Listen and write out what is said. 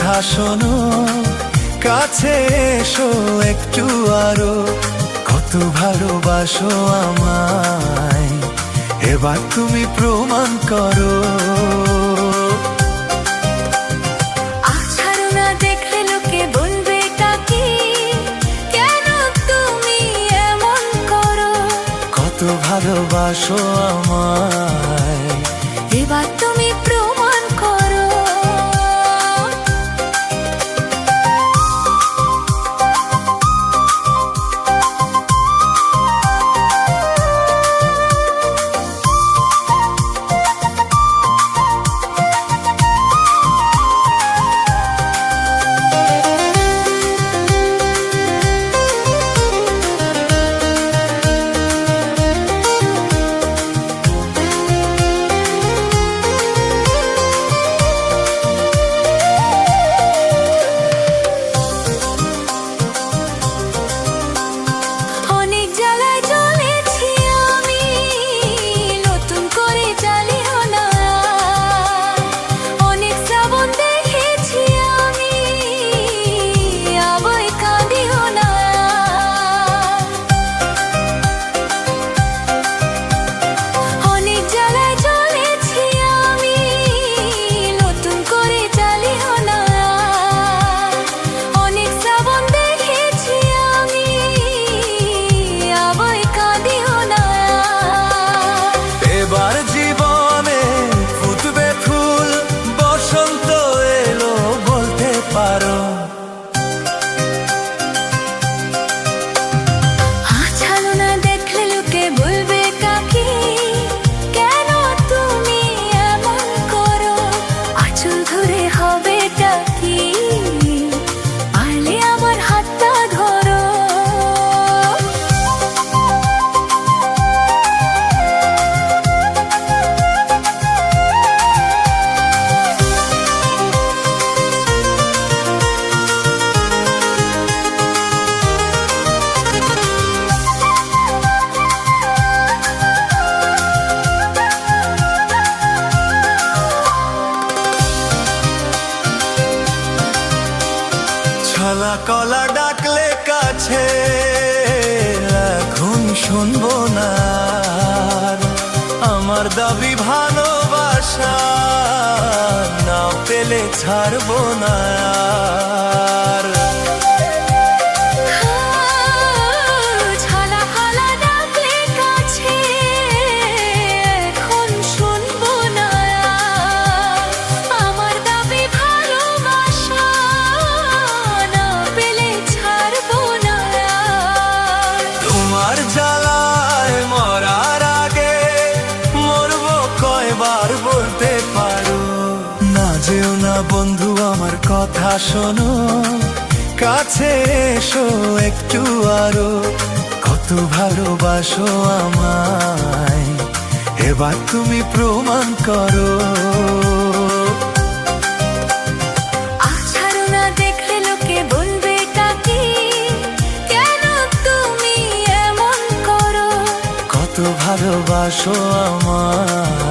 কথা শোনো, কাছে এসো একটু আরো। কত ভালোবাসো আমায়, এবার তুমি প্রমাণ করো। কত ভালোবাসো আমায়, এবার তুমি প্রমাণ করো। ছলা কলা ডাকলে কাছে, এখন শুনবো না। আমার দাবি ভালোবাসা, না পেলে ছাড়বো না। বলতে পারো না যেও না বন্ধু, আমার কথা শোনো, কাছে এসো একটু আরো। কত ভালোবাসো আমায়, এবার তুমি প্রমাণ করো। কত ভালোবাসো আমায়।